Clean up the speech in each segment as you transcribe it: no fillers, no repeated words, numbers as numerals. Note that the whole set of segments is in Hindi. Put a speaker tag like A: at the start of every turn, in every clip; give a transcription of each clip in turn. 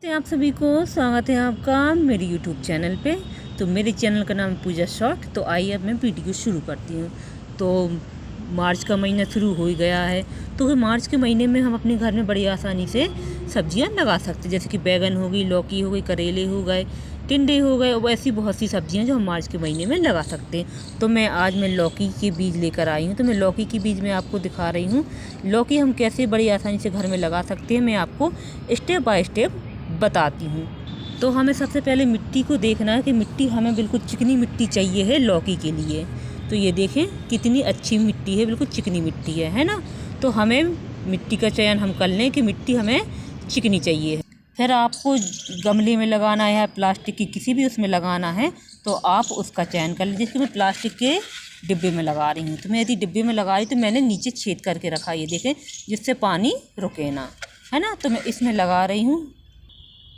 A: आप सभी को स्वागत है आपका मेरे YouTube चैनल पे। तो मेरे चैनल का नाम पूजा शॉर्ट। तो आइए अब मैं वीडियो शुरू करती हूँ। तो मार्च का महीना शुरू हो ही गया है। तो मार्च के महीने में हम अपने घर में बड़ी आसानी से सब्जियां लगा सकते हैं, जैसे कि बैगन हो गई, लौकी हो गई, करेले हो गए, टिंडे हो गए, और ऐसी बहुत सी सब्जियां जो हम मार्च के महीने में लगा सकते हैं। तो आज मैं लौकी के बीज लेकर आई हूँ। तो मैं लौकी के बीज में आपको दिखा रही हूँ लौकी हम कैसे बड़ी आसानी से घर में लगा सकते हैं। मैं आपको स्टेप बाय स्टेप बताती हूँ। तो हमें सबसे पहले मिट्टी को देखना है कि मिट्टी हमें बिल्कुल चिकनी मिट्टी चाहिए है लौकी के लिए। तो ये देखें कितनी अच्छी मिट्टी है, बिल्कुल चिकनी मिट्टी है ना। तो हमें मिट्टी का चयन हम कर लें कि मिट्टी हमें चिकनी चाहिए। फिर आपको गमले में लगाना है, प्लास्टिक की किसी भी उसमें लगाना है तो आप उसका चयन कर लीजिए। जैसे मैं प्लास्टिक के डिब्बे में लगा रही हूँ। तो मैं यदि डिब्बे में लगा रही तो मैंने नीचे छेद करके रखा, ये देखें, जिससे पानी रुके ना, है ना। तो मैं इसमें लगा रही हूँ।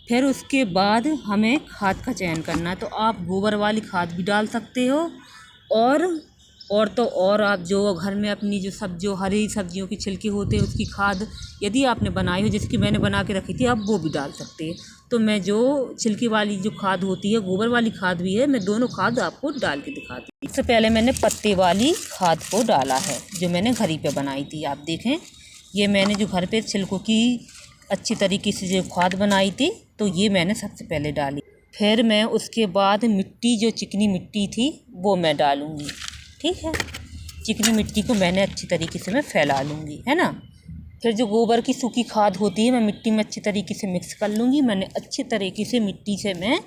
A: फिर उसके बाद हमें खाद का चयन करना है। तो आप गोबर वाली खाद भी डाल सकते हो, और आप जो घर में अपनी जो हरी सब्जियों की छिलके होते हैं उसकी खाद यदि आपने बनाई हो, जैसे कि मैंने बना के रखी थी, आप वो भी डाल सकते हैं। तो मैं जो छिलके वाली जो खाद होती है, गोबर वाली खाद भी है, मैं दोनों खाद आपको डाल के दिखाती हूँ। इससे पहले मैंने पत्ते वाली खाद को डाला है जो मैंने घर ही पे बनाई थी। आप देखें, ये मैंने जो घर पे छिलकों की अच्छी तरीके से जो खाद बनाई थी, तो ये मैंने सबसे पहले डाली। फिर मैं उसके बाद मिट्टी, जो चिकनी मिट्टी थी, वो मैं डालूँगी। ठीक है, चिकनी मिट्टी को मैंने अच्छी तरीके से मैं फैला लूँगी, है ना। फिर जो गोबर की सूखी खाद होती है, मैं मिट्टी में अच्छी तरीके से मिक्स कर लूँगी। मैंने अच्छी तरीके से मिट्टी से मैं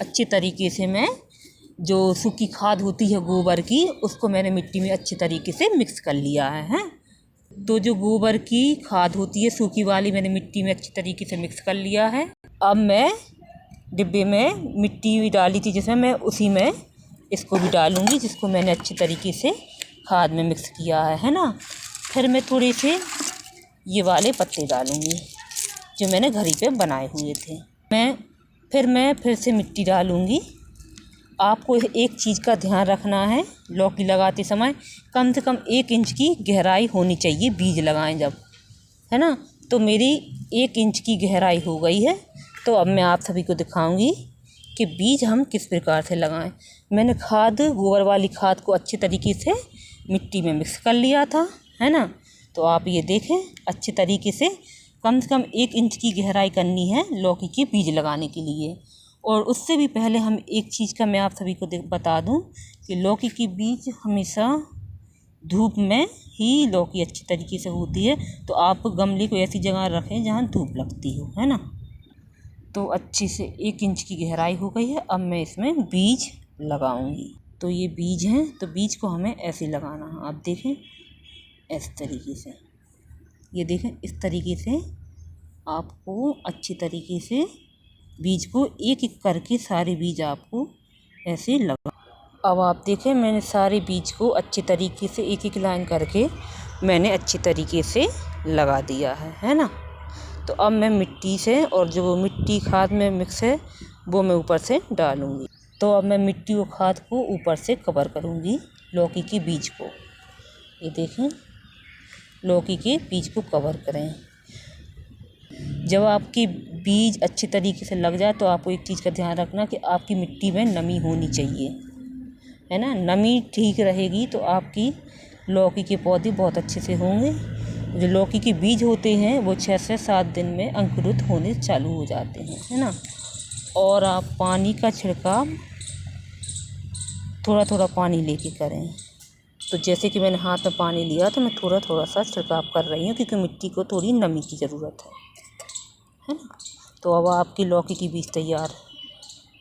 A: अच्छी तरीके से मैं जो सूखी खाद होती है गोबर की, उसको मैंने मिट्टी में अच्छी तरीके से मिक्स कर लिया है। तो जो गोबर की खाद होती है सूखी वाली, मैंने मिट्टी में अच्छी तरीके से मिक्स कर लिया है। अब मैं डिब्बे में मिट्टी डाली थी जिसमें, मैं उसी में इसको भी डालूँगी, जिसको मैंने अच्छी तरीके से खाद में मिक्स किया है ना। फिर मैं थोड़े से ये वाले पत्ते डालूँगी जो मैंने घर ही पे बनाए हुए थे। मैं फिर से मिट्टी डालूँगी। आपको एक चीज़ का ध्यान रखना है, लौकी लगाते समय कम से कम 1 इंच की गहराई होनी चाहिए बीज लगाएं जब, है ना। तो मेरी 1 इंच की गहराई हो गई है। तो अब मैं आप सभी को दिखाऊंगी कि बीज हम किस प्रकार से लगाएं। मैंने गोबर वाली खाद को अच्छी तरीके से मिट्टी में मिक्स कर लिया था, है ना। तो आप ये देखें, अच्छी तरीके से कम 1 इंच की गहराई करनी है लौकी के बीज लगाने के लिए। और उससे भी पहले हम एक चीज़ का मैं आप सभी को बता दूं कि लौकी की बीज हमेशा धूप में ही लौकी अच्छी तरीके से होती है। तो आप गमले को ऐसी जगह रखें जहां धूप लगती हो, है ना। तो अच्छी से 1 इंच की गहराई हो गई है। अब मैं इसमें बीज लगाऊंगी। तो ये बीज हैं, तो बीज को हमें ऐसे लगाना है। आप देखें, इस तरीके से, ये देखें, इस तरीके से आपको अच्छी तरीके से बीज को एक एक करके सारे बीज आपको ऐसे लगा। अब आप देखें, मैंने सारे बीज को अच्छी तरीके से एक एक लाइन करके मैंने अच्छी तरीके से लगा दिया है ना। तो अब मैं मिट्टी से, और जो मिट्टी खाद में मिक्स है वो मैं ऊपर से डालूँगी। तो अब मैं मिट्टी और खाद को ऊपर से कवर करूँगी लौकी के बीज को। ये देखें, लौकी के बीज को कवर करें। जब आपकी बीज अच्छी तरीके से लग जाए तो आपको एक चीज़ का ध्यान रखना कि आपकी मिट्टी में नमी होनी चाहिए, है ना। नमी ठीक रहेगी तो आपकी लौकी के पौधे बहुत अच्छे से होंगे। जो लौकी के बीज होते हैं वो 6 से 7 दिन में अंकुरित होने चालू हो जाते हैं, है ना। और आप पानी का छिड़काव थोड़ा थोड़ा पानी लेके करें। तो जैसे कि मैंने हाथ में पानी लिया तो मैं थोड़ा थोड़ा सा छिड़काव कर रही हूँ, क्योंकि मिट्टी को थोड़ी नमी की ज़रूरत है ना। तो अब आपकी लौकी के बीज तैयार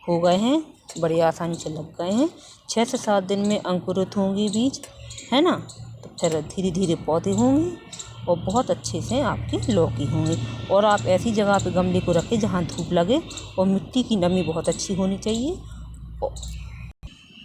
A: हो गए हैं, बड़ी आसानी से लग गए हैं। 6 से 7 दिन में अंकुरित होंगे बीज, है ना। तो फिर धीरे धीरे पौधे होंगे और बहुत अच्छे से आपकी लौकी होंगी। और आप ऐसी जगह पे गमले को रखें जहाँ धूप लगे और मिट्टी की नमी बहुत अच्छी होनी चाहिए।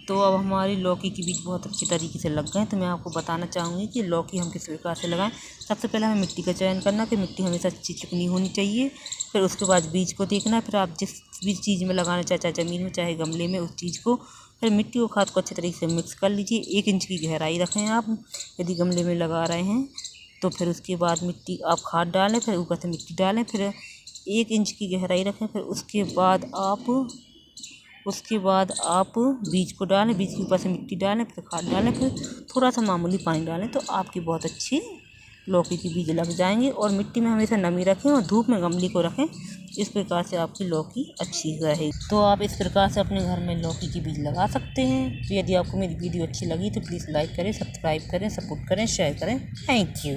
A: तो अब हमारी लौकी के बीज बहुत अच्छी तरीके से लग गए। तो मैं आपको बताना चाहूँगी कि लौकी हम किस प्रकार से लगाएं। सबसे पहले हमें मिट्टी का चयन करना कि मिट्टी हमेशा अच्छी चिकनी होनी चाहिए। फिर उसके बाद बीज को देखना। फिर आप जिस भी चीज़ में लगाना चाहे ज़मीन में चाहे गमले में, उस चीज़ को फिर मिट्टी और खाद को अच्छी तरीके से मिक्स कर लीजिए। 1 इंच की गहराई रखें आप यदि गमले में लगा रहे हैं। तो फिर उसके बाद मिट्टी आप खाद डालें, फिर ऊपर से मिट्टी डालें, फिर 1 इंच की गहराई रखें। फिर उसके बाद आप बीज को डालें, बीज के ऊपर से मिट्टी डालें, फिर खाद डालें, फिर थोड़ा सा मामूली पानी डालें, तो आपकी बहुत अच्छी लौकी के बीज लग जाएंगे। और मिट्टी में हमेशा नमी रखें और धूप में गमले को रखें, इस प्रकार से आपकी लौकी अच्छी रहेगी। तो आप इस प्रकार से अपने घर में लौकी के बीज लगा सकते हैं। तो यदि आपको मेरी वीडियो अच्छी लगी तो प्लीज़ लाइक करें, सब्सक्राइब करें, सपोर्ट करें, शेयर करें। Thank you.